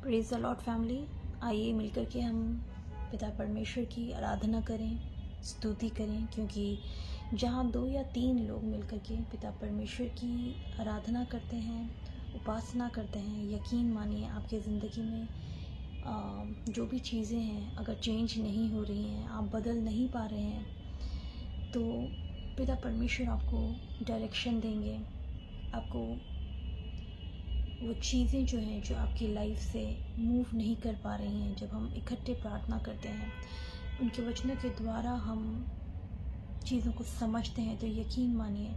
Praise the Lord family. आइए मिलकर के हम पिता परमेश्वर की आराधना करें, स्तुति करें, क्योंकि जहाँ 2 या 3 लोग मिलकर के पिता परमेश्वर की आराधना करते हैं, उपासना करते हैं, यकीन मानिए आपकी ज़िंदगी में जो भी चीज़ें हैं अगर चेंज नहीं हो रही हैं, आप बदल नहीं पा रहे हैं, तो पिता परमेश्वर आपको डायरेक्शन देंगे। आपको वो चीज़ें जो हैं जो आपकी लाइफ से मूव नहीं कर पा रही हैं, जब हम इकट्ठे प्रार्थना करते हैं, उनके वचनों के द्वारा हम चीज़ों को समझते हैं, तो यकीन मानिए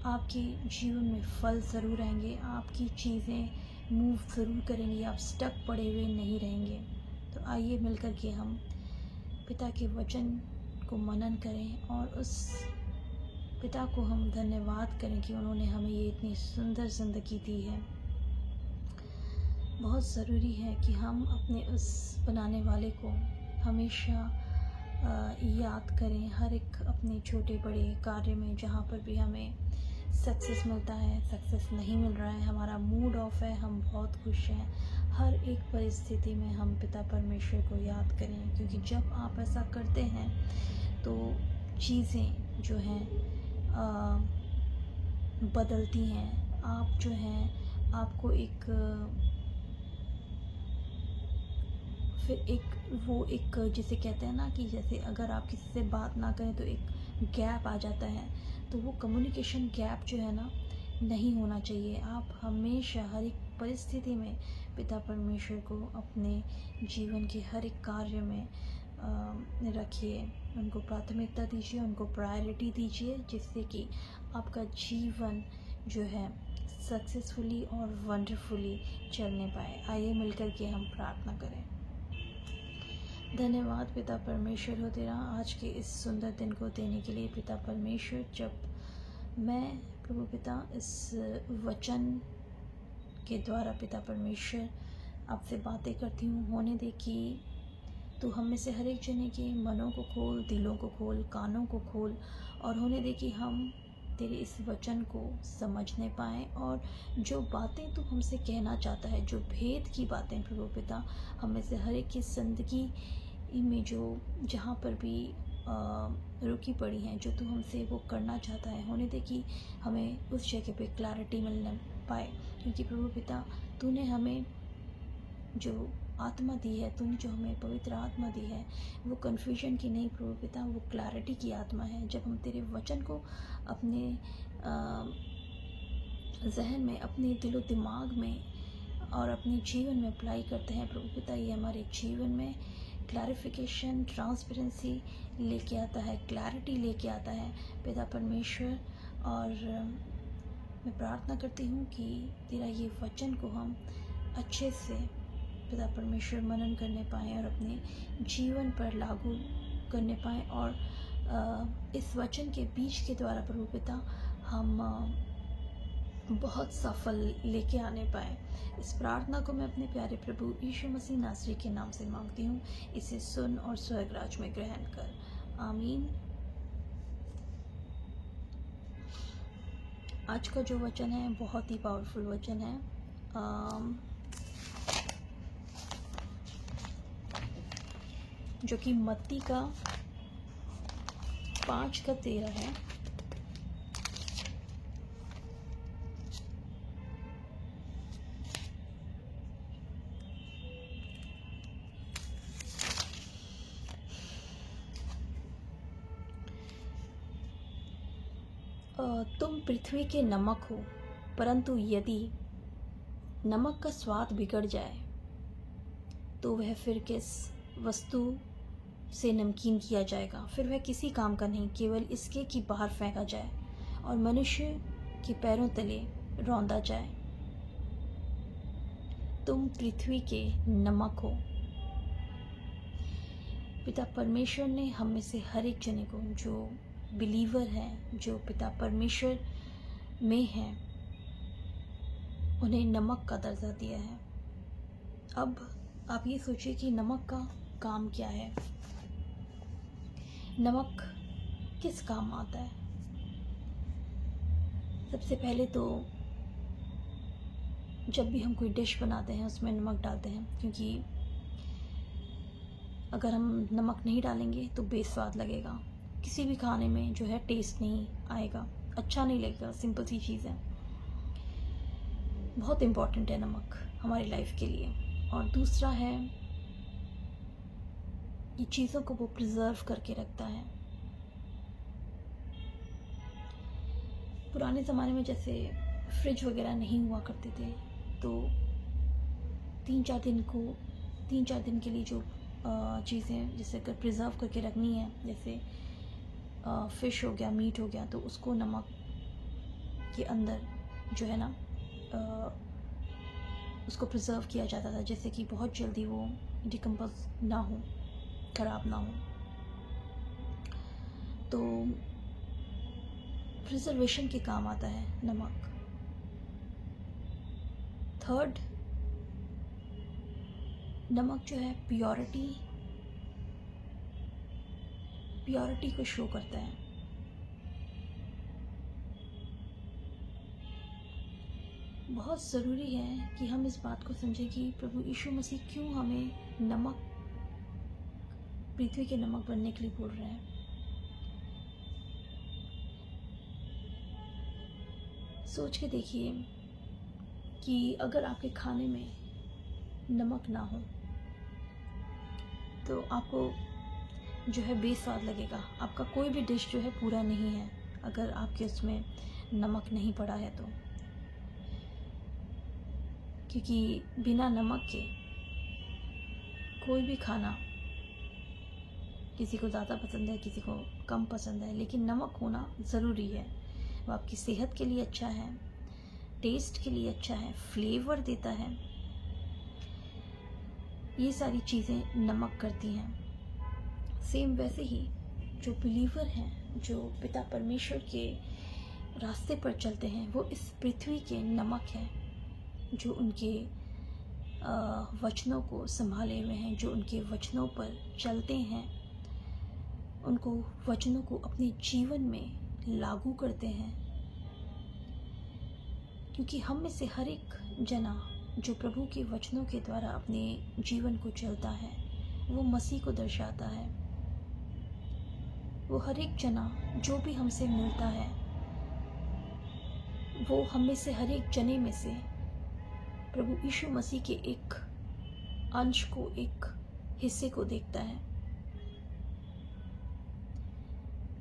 आपके जीवन में फल ज़रूर आएंगे, आपकी चीज़ें मूव ज़रूर करेंगी, आप स्टक पड़े हुए नहीं रहेंगे। तो आइए मिलकर के हम पिता के वचन को मनन करें और उस पिता को हम धन्यवाद करें कि उन्होंने हमें ये इतनी सुंदर ज़िंदगी दी है। बहुत ज़रूरी है कि हम अपने उस बनाने वाले को हमेशा याद करें, हर एक अपने छोटे बड़े कार्य में। जहाँ पर भी हमें सक्सेस मिलता है, सक्सेस नहीं मिल रहा है, हमारा मूड ऑफ है, हम बहुत खुश हैं, हर एक परिस्थिति में हम पिता परमेश्वर को याद करें, क्योंकि जब आप ऐसा करते हैं तो चीज़ें जो हैं बदलती हैं। आप जो हैं आपको एक जिसे कहते हैं ना कि जैसे अगर आप किसी से बात ना करें तो एक गैप आ जाता है, तो वो कम्युनिकेशन गैप जो है ना नहीं होना चाहिए। आप हमेशा हर एक परिस्थिति में पिता परमेश्वर को अपने जीवन के हर एक कार्य में रखिए, उनको प्राथमिकता दीजिए, उनको प्रायोरिटी दीजिए, जिससे कि आपका जीवन जो है सक्सेसफुली और वंडरफुली चलने पाए। आइए मिलकर के हम प्रार्थना करें। धन्यवाद पिता परमेश्वर हो तेरा आज के इस सुंदर दिन को देने के लिए। पिता परमेश्वर, जब मैं प्रभु पिता इस वचन के द्वारा पिता परमेश्वर आपसे बातें करती हूँ, होने दे कि तू हम में से हर एक जने के मनों को खोल, दिलों को खोल, कानों को खोल, और होने दे कि हम तेरे इस वचन को समझने पाएँ, और जो बातें तू हमसे कहना चाहता है, जो भेद की बातें प्रभु पिता हम में से हर एक की ज़िंदगी में जो जहाँ पर भी रुकी पड़ी हैं, जो तू हमसे वो करना चाहता है, होने दे कि हमें उस जगह पे क्लैरिटी मिलने पाए। क्योंकि प्रभु पिता तूने हमें जो आत्मा दी है, तूने जो हमें पवित्र आत्मा दी है, वो कन्फ्यूजन की नहीं प्रभु पिता, वो क्लैरिटी की आत्मा है। जब हम तेरे वचन को अपने जहन में, अपने दिलो दिमाग में और अपने जीवन में अप्लाई करते हैं प्रभु पिता, ये हमारे जीवन में क्लैरिफिकेशन, ट्रांसपेरेंसी लेके आता है, क्लैरिटी लेके आता है पिता परमेश्वर। और मैं प्रार्थना करती हूँ कि तेरा ये वचन को हम अच्छे से पिता परमेश्वर मनन करने पाएँ और अपने जीवन पर लागू करने पाएँ, और इस वचन के बीज के द्वारा प्रभु पिता हम बहुत सफल लेके आने पाए। इस प्रार्थना को मैं अपने प्यारे प्रभु यीशु मसीह नासरी के नाम से मांगती हूँ। इसे सुन और स्वर्गराज में ग्रहण कर। आमीन। आज का जो वचन है बहुत ही पावरफुल वचन है। जो कि मत्ती का 5:13 है। तुम पृथ्वी के नमक हो, परंतु यदि नमक का स्वाद बिगड़ जाए तो वह फिर किस वस्तु से नमकीन किया जाएगा? फिर वह किसी काम का नहीं, केवल इसके कि बाहर फेंका जाए और मनुष्य के पैरों तले रौंदा जाए। तुम पृथ्वी के नमक हो। पिता परमेश्वर ने हम में से हर एक जने को, जो बिलीवर हैं, जो पिता परमेश्वर में हैं, उन्हें नमक का दर्जा दिया है। अब आप ये सोचिए कि नमक का काम क्या है? नमक किस काम आता है? सबसे पहले तो जब भी हम कोई डिश बनाते हैं उसमें नमक डालते हैं, क्योंकि अगर हम नमक नहीं डालेंगे तो बेस्वाद लगेगा, किसी भी खाने में जो है टेस्ट नहीं आएगा, अच्छा नहीं लगेगा। सिंपल सी चीज़ है। बहुत इम्पॉर्टेंट है नमक हमारी लाइफ के लिए। और दूसरा है, ये चीज़ों को वो प्रिजर्व करके रखता है। पुराने ज़माने में जैसे फ्रिज वगैरह नहीं हुआ करते थे, तो 3-4 दिन के लिए जो चीज़ें जैसे अगर प्रिजर्व करके रखनी है, जैसे फ़िश हो गया, मीट हो गया, तो उसको नमक के अंदर जो है ना उसको प्रिजर्व किया जाता था, जैसे कि बहुत जल्दी वो डिकम्पोज ना हो, ख़राब ना हो। तो प्रिजर्वेशन के काम आता है नमक। थर्ड, नमक जो है प्योरिटी को शो करता है। बहुत ज़रूरी है कि हम इस बात को समझें कि प्रभु यीशु मसीह क्यों हमें नमक, पृथ्वी के नमक बनने के लिए बोल रहे हैं। सोच के देखिए कि अगर आपके खाने में नमक ना हो तो आपको जो है बेस्वाद लगेगा। आपका कोई भी डिश जो है पूरा नहीं है अगर आपके उसमें नमक नहीं पड़ा है तो, क्योंकि बिना नमक के कोई भी खाना किसी को ज़्यादा पसंद है, किसी को कम पसंद है, लेकिन नमक होना ज़रूरी है। वो आपकी सेहत के लिए अच्छा है, टेस्ट के लिए अच्छा है, फ्लेवर देता है। ये सारी चीज़ें नमक करती हैं। सेम वैसे ही जो बिलीवर हैं, जो पिता परमेश्वर के रास्ते पर चलते हैं, वो इस पृथ्वी के नमक हैं, जो उनके वचनों को संभाले हुए हैं, जो उनके वचनों पर चलते हैं, उनको वचनों को अपने जीवन में लागू करते हैं। क्योंकि हम में से हर एक जना जो प्रभु के वचनों के द्वारा अपने जीवन को चलता है, वो मसीह को दर्शाता है। वो हर एक जना जो भी हमसे मिलता है, वो हम में से हर एक जने में से प्रभु यीशु मसीह के एक अंश को, एक हिस्से को देखता है।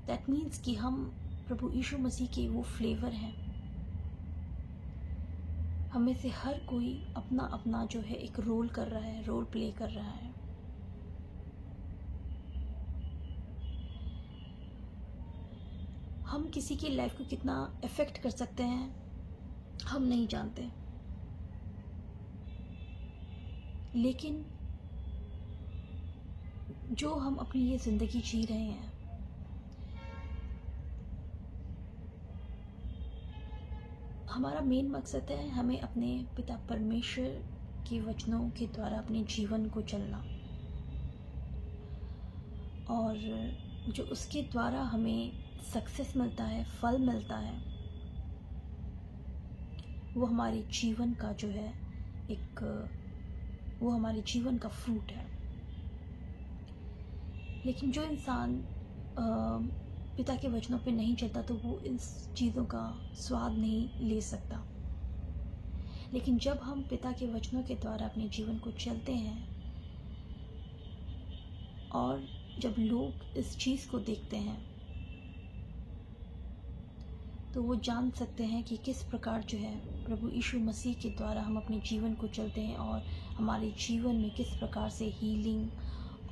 दैट मीन्स कि हम प्रभु यीशु मसीह के वो फ्लेवर हैं। हमें से हर कोई अपना अपना जो है एक रोल कर रहा है, रोल प्ले कर रहा है। हम किसी की लाइफ को कितना इफेक्ट कर सकते हैं हम नहीं जानते, लेकिन जो हम अपनी ये ज़िंदगी जी रहे हैं, हमारा मेन मकसद है हमें अपने पिता परमेश्वर के वचनों के द्वारा अपने जीवन को चलना, और जो उसके द्वारा हमें सक्सेस मिलता है, फल मिलता है, वो हमारे जीवन का जो है वो हमारे जीवन का फ्रूट है। लेकिन जो इंसान पिता के वचनों पे नहीं चलता, तो वो इन चीज़ों का स्वाद नहीं ले सकता। लेकिन जब हम पिता के वचनों के द्वारा अपने जीवन को चलते हैं, और जब लोग इस चीज़ को देखते हैं, तो वो जान सकते हैं कि किस प्रकार जो है प्रभु यीशु मसीह के द्वारा हम अपने जीवन को चलते हैं, और हमारे जीवन में किस प्रकार से हीलिंग,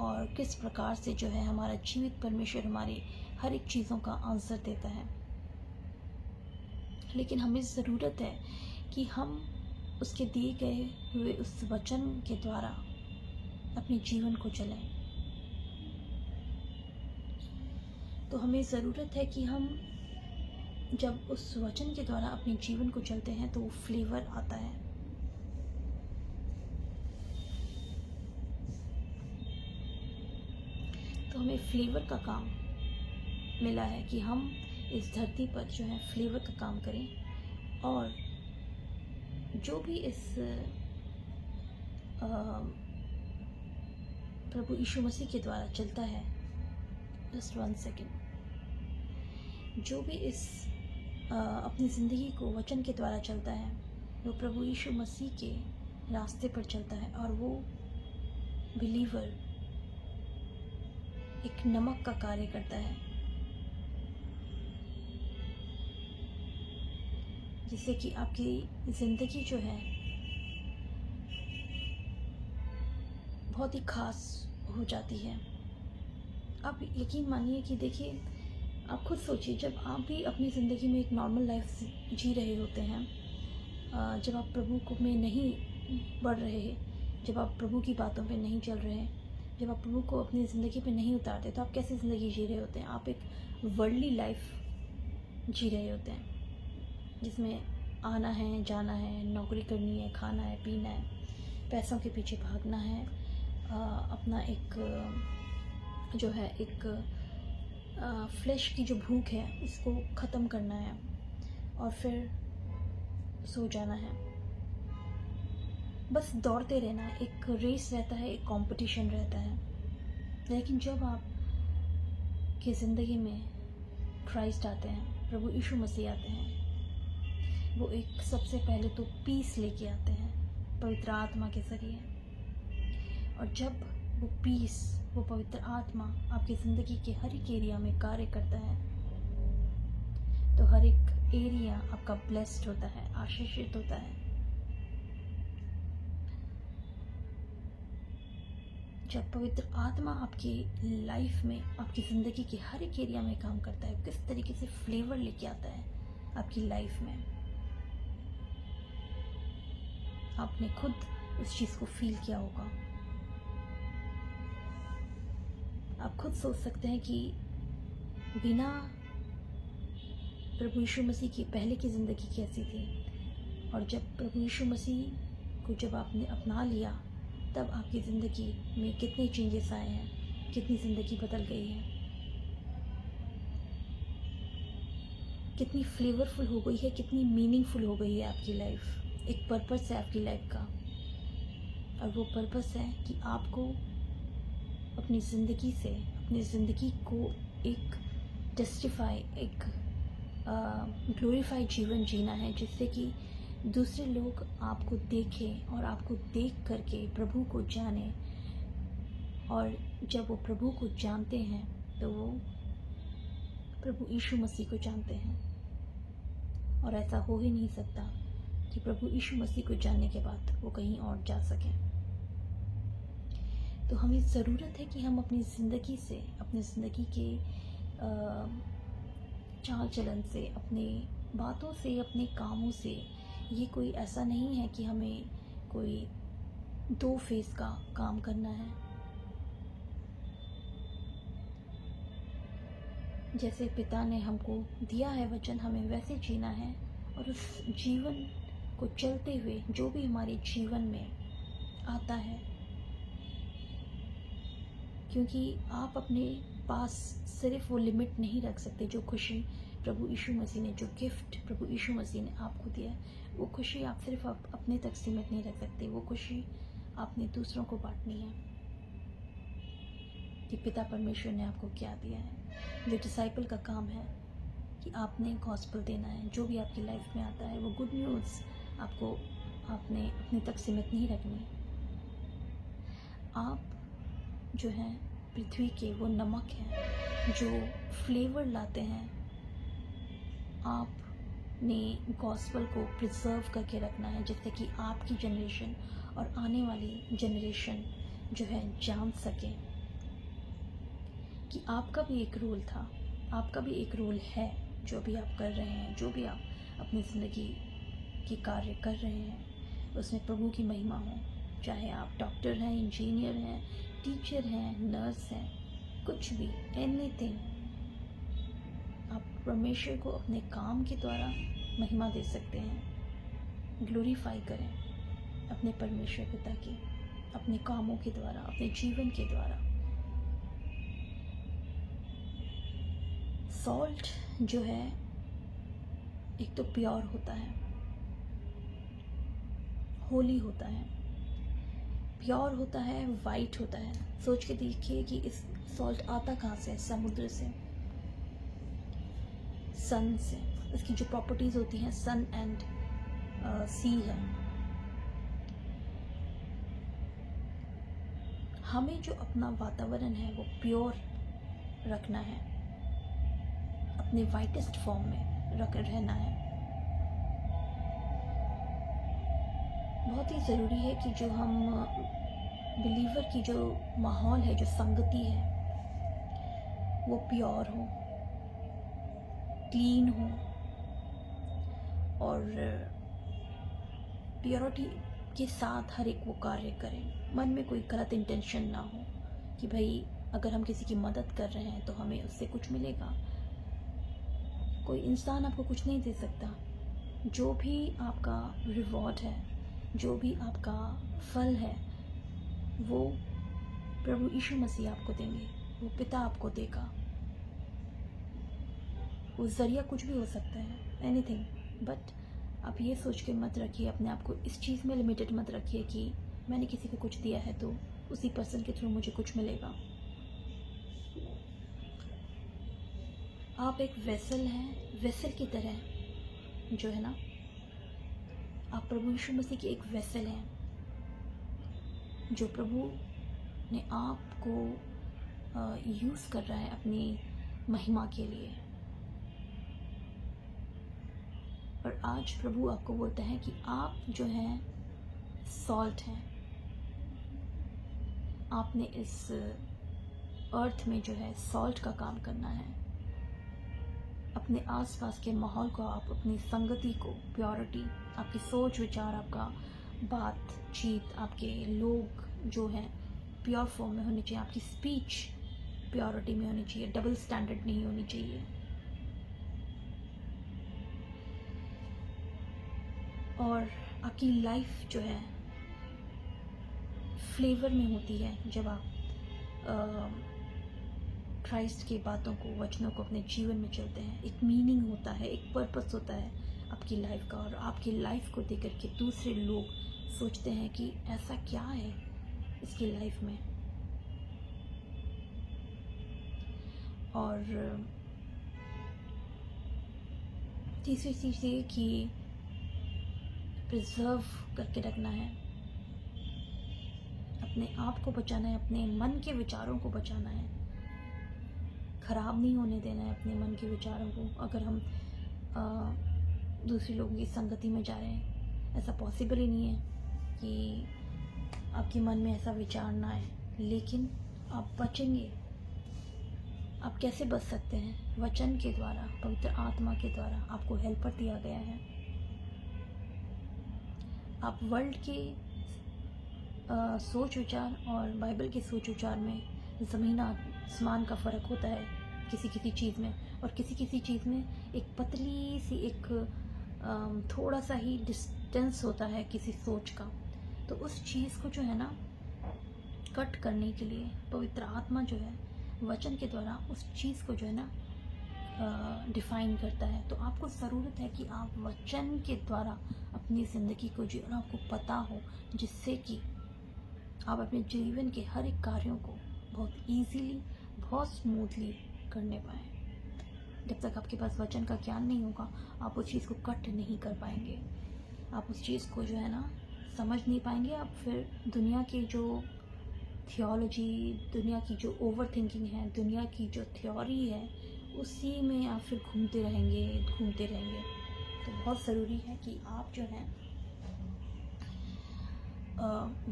और किस प्रकार से जो है हमारा जीवित परमेश्वर हमारे हर एक चीज़ों का आंसर देता है। लेकिन हमें ज़रूरत है कि हम उसके दिए गए हुए उस वचन के द्वारा अपने जीवन को चलें। तो हमें ज़रूरत है कि हम जब उस वचन के द्वारा अपने जीवन को चलते हैं, तो वो फ्लेवर आता है। तो हमें फ्लेवर का काम मिला है कि हम इस धरती पर जो है फ्लेवर का काम करें, और जो भी इस प्रभु यीशु मसीह के द्वारा चलता है, जस्ट 1 सेकेंड, जो भी इस अपनी ज़िंदगी को वचन के द्वारा चलता है, वो प्रभु यीशु मसीह के रास्ते पर चलता है, और वो बिलीवर एक नमक का कार्य करता है, जिससे कि आपकी ज़िंदगी जो है बहुत ही खास हो जाती है। आप यकीन मानिए कि देखिए, आप खुद सोचिए, जब आप भी अपनी ज़िंदगी में एक नॉर्मल लाइफ जी रहे होते हैं, जब आप प्रभु को में नहीं बढ़ रहे, जब आप प्रभु की बातों पे नहीं चल रहे, जब आप प्रभु को अपनी ज़िंदगी पे नहीं उतारते, तो आप कैसी ज़िंदगी जी रहे होते हैं? आप एक वर्ल्डली लाइफ जी रहे होते हैं, जिसमें आना है, जाना है, नौकरी करनी है, खाना है, पीना है, पैसों के पीछे भागना है, अपना एक जो है एक फ्लैश की जो भूख है इसको ख़त्म करना है और फिर सो जाना है। बस दौड़ते रहना है, एक रेस रहता है, एक कंपटीशन रहता है। लेकिन जब आप की ज़िंदगी में क्राइस्ट आते हैं, प्रभु यीशु मसीह आते हैं, वो एक सबसे पहले तो पीस लेके आते हैं पवित्र आत्मा के ज़रिए। और जब वो पीस, वो पवित्र आत्मा आपकी ज़िंदगी के हर एक एरिया में कार्य करता है, तो हर एक एरिया आपका ब्लेस्ड होता है, आशीषित होता है। जब पवित्र आत्मा आपकी लाइफ में, आपकी ज़िंदगी के हर एक एरिया में काम करता है, किस तरीके से फ्लेवर लेके आता है आपकी लाइफ में, आपने खुद उस चीज़ को फील किया होगा। आप खुद सोच सकते हैं कि बिना प्रभु यीशु मसीह की पहले की ज़िंदगी कैसी थी, और जब प्रभु यीशु मसीह को जब आपने अपना लिया, तब आपकी ज़िंदगी में कितने चेंजेस आए हैं, कितनी ज़िंदगी बदल गई है, कितनी फ्लेवरफुल हो गई है, कितनी मीनिंगफुल हो गई है आपकी लाइफ। एक पर्पस है आपकी लाइफ का, और वो पर्पस है कि आपको अपनी ज़िंदगी से, अपनी ज़िंदगी को एक टेस्टिफाई, एक ग्लोरीफाइड जीवन जीना है, जिससे कि दूसरे लोग आपको देखें और आपको देख करके प्रभु को जाने। और जब वो प्रभु को जानते हैं तो वो प्रभु यीशु मसीह को जानते हैं। और ऐसा हो ही नहीं सकता कि प्रभु यीशु मसीह को जानने के बाद वो कहीं और जा सकें। तो हमें ज़रूरत है कि हम अपनी ज़िंदगी से, अपनी ज़िंदगी के चाल चलन से, अपनी बातों से, अपने कामों से, ये कोई ऐसा नहीं है कि हमें कोई 2 फेस का काम करना है। जैसे पिता ने हमको दिया है वचन, हमें वैसे जीना है, और उस जीवन को चलते हुए जो भी हमारे जीवन में आता है, क्योंकि आप अपने पास सिर्फ वो लिमिट नहीं रख सकते। जो खुशी प्रभु यीशु मसीह ने, जो गिफ्ट प्रभु यीशु मसीह ने आपको दिया है, वो खुशी आप सिर्फ अपने तक सीमित नहीं रख सकते। वो खुशी आपने दूसरों को बांटनी है कि पिता परमेश्वर ने आपको क्या दिया है। जो डिसाइपल का काम है कि आपने गॉस्पेल देना है। जो भी आपकी लाइफ में आता है, वो गुड न्यूज़ आपने अपने तक सीमित नहीं रखनी। आप जो है पृथ्वी के वो नमक हैं जो फ्लेवर लाते हैं। आपने गॉस्पेल को प्रिजर्व करके रखना है, जिससे कि आपकी जनरेशन और आने वाली जनरेशन जो है जान सके कि आपका भी एक रोल था, आपका भी एक रोल है। जो भी आप कर रहे हैं, जो भी आप अपनी ज़िंदगी की कार्य कर रहे हैं, उसमें प्रभु की महिमा हो। चाहे आप डॉक्टर हैं, इंजीनियर हैं, टीचर हैं, नर्स हैं, कुछ भी, एनीथिंग, आप परमेश्वर को अपने काम के द्वारा महिमा दे सकते हैं। ग्लोरीफाई करें अपने परमेश्वर पिता की, अपने कामों के द्वारा, अपने जीवन के द्वारा। सॉल्ट जो है एक तो प्योर होता है, होली होता है, प्योर होता है, वाइट होता है। सोच के देखिए कि इस सॉल्ट आता कहाँ से? समुद्र से, सन से। इसकी जो प्रॉपर्टीज़ होती हैं सन एंड सी है। हमें जो अपना वातावरण है वो प्योर रखना है, अपने वाइटेस्ट फॉर्म में रहना है। बहुत ही ज़रूरी है कि जो हम बिलीवर की जो माहौल है, जो संगति है, वो प्योर हो, क्लीन हो और प्योरिटी के साथ हर एक वो कार्य करें। मन में कोई गलत इंटेंशन ना हो कि भाई अगर हम किसी की मदद कर रहे हैं तो हमें उससे कुछ मिलेगा। कोई इंसान आपको कुछ नहीं दे सकता। जो भी आपका रिवॉर्ड है, जो भी आपका फल है, वो प्रभु यीशु मसीह आपको देंगे, वो पिता आपको देगा। वो ज़रिया कुछ भी हो सकता है, एनीथिंग। बट आप ये सोच के मत रखिए, अपने आप को इस चीज़ में लिमिटेड मत रखिए कि मैंने किसी को कुछ दिया है तो उसी पर्सन के थ्रू मुझे कुछ मिलेगा। आप एक वेसल हैं, वेसल की तरह जो है ना, आप प्रभु यीशु मसीह की एक वेसल हैं, जो प्रभु ने आपको यूज़ कर रहा है अपनी महिमा के लिए। और आज प्रभु आपको बोलता है कि आप जो हैं सॉल्ट हैं। आपने इस अर्थ में जो है सॉल्ट का काम करना है। अपने आसपास के माहौल को, आप अपनी संगति को, प्योरिटी, आपकी सोच विचार, आपका बातचीत, आपके लोग जो हैं प्योर फॉर्म में होनी चाहिए। आपकी स्पीच प्योरिटी में होनी चाहिए, डबल स्टैंडर्ड नहीं होनी चाहिए। और आपकी लाइफ जो है फ्लेवर में होती है जब आप क्राइस्ट की बातों को, वचनों को अपने जीवन में चलते हैं। एक मीनिंग होता है, एक पर्पस होता है आपकी लाइफ का। और आपकी लाइफ को देख कर के दूसरे लोग सोचते हैं कि ऐसा क्या है इसकी लाइफ में। और तीसरी चीज़ ये कि प्रिजर्व करके रखना है, अपने आप को बचाना है, अपने मन के विचारों को बचाना है, ख़राब नहीं होने देना है अपने मन के विचारों को। अगर हम दूसरे लोगों की संगति में जा रहे हैं, ऐसा पॉसिबल ही नहीं है कि आपके मन में ऐसा विचार ना आए, लेकिन आप बचेंगे। आप कैसे बच सकते हैं? वचन के द्वारा, पवित्र आत्मा के द्वारा। आपको हेल्पर दिया गया है। आप वर्ल्ड के सोच विचार और बाइबल के सोच विचार में ज़मीन आसमान का फ़र्क होता है किसी किसी चीज़ में, और किसी किसी चीज़ में एक पतली सी, एक थोड़ा सा ही डिस्टेंस होता है किसी सोच का। तो उस चीज़ को जो है ना कट करने के लिए पवित्र आत्मा जो है वचन के द्वारा उस चीज़ को जो है ना डिफ़ाइन करता है। तो आपको ज़रूरत है कि आप वचन के द्वारा अपनी ज़िंदगी को जिए और आपको पता हो, जिससे कि आप अपने जीवन के हर एक कार्यों को बहुत इजीली, बहुत स्मूथली करने पाएँ। जब तक आपके पास वचन का ज्ञान नहीं होगा, आप उस चीज़ को कट नहीं कर पाएंगे। आप उस चीज़ को जो है ना समझ नहीं पाएंगे। आप फिर दुनिया की जो थियोलॉजी, दुनिया की जो ओवर थिंकिंग है, दुनिया की जो थ्योरी है, उसी में आप फिर घूमते रहेंगे। तो बहुत ज़रूरी है कि आप जो है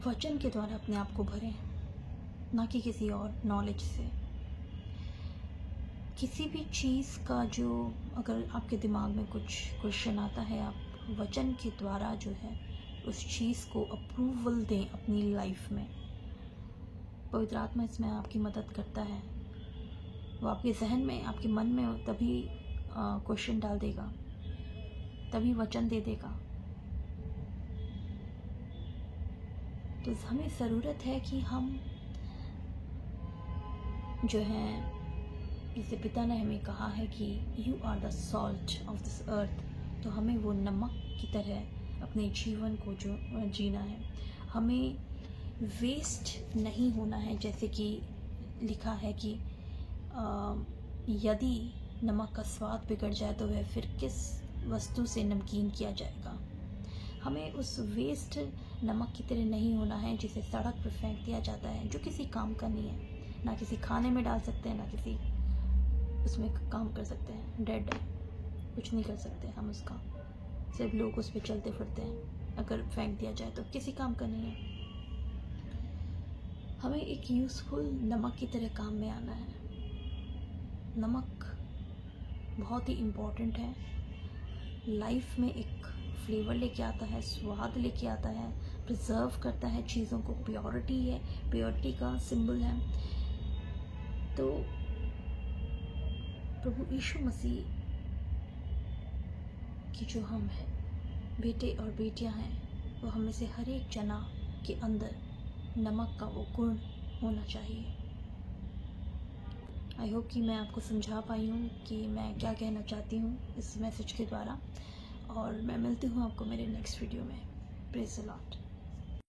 वचन के द्वारा अपने आप को भरें, ना कि किसी और नॉलेज से। किसी भी चीज़ का जो अगर आपके दिमाग में कुछ क्वेश्चन आता है, आप वचन के द्वारा जो है उस चीज़ को अप्रूवल दें अपनी लाइफ में। पवित्र आत्मा इसमें आपकी मदद करता है। वो आपके जहन में, आपके मन में तभी क्वेश्चन डाल देगा, तभी वचन दे देगा। तो हमें ज़रूरत है कि हम जो है, जैसे पिता ने हमें कहा है कि you are the salt of this earth, तो हमें वो नमक की तरह अपने जीवन को जो जीना है, हमें वेस्ट नहीं होना है। जैसे कि लिखा है कि यदि नमक का स्वाद बिगड़ जाए तो वह फिर किस वस्तु से नमकीन किया जाएगा। हमें उस वेस्ट नमक की तरह नहीं होना है जिसे सड़क पर फेंक दिया जाता है, जो किसी काम का नहीं है। ना किसी खाने में डाल सकते हैं, ना किसी उसमें काम कर सकते हैं। डेड है, कुछ नहीं कर सकते हम उसका, सिर्फ लोग उस पर चलते फिरते हैं। अगर फेंक दिया जाए तो किसी काम का नहीं है। हमें एक यूज़फुल नमक की तरह काम में आना है। नमक बहुत ही इम्पोर्टेंट है, लाइफ में एक फ्लेवर लेके आता है, स्वाद लेके आता है, प्रिजर्व करता है चीज़ों को। प्योरिटी है, प्योरिटी का सिंबल है। तो प्रभु यीशु मसीह की जो हम हैं बेटे और बेटियां हैं, वो हमें से हर एक जना के अंदर नमक का वो गुण होना चाहिए। आई होप कि मैं आपको समझा पाई हूँ कि मैं क्या कहना चाहती हूँ इस मैसेज के द्वारा। और मैं मिलती हूँ आपको मेरे नेक्स्ट वीडियो में। Praise the Lord.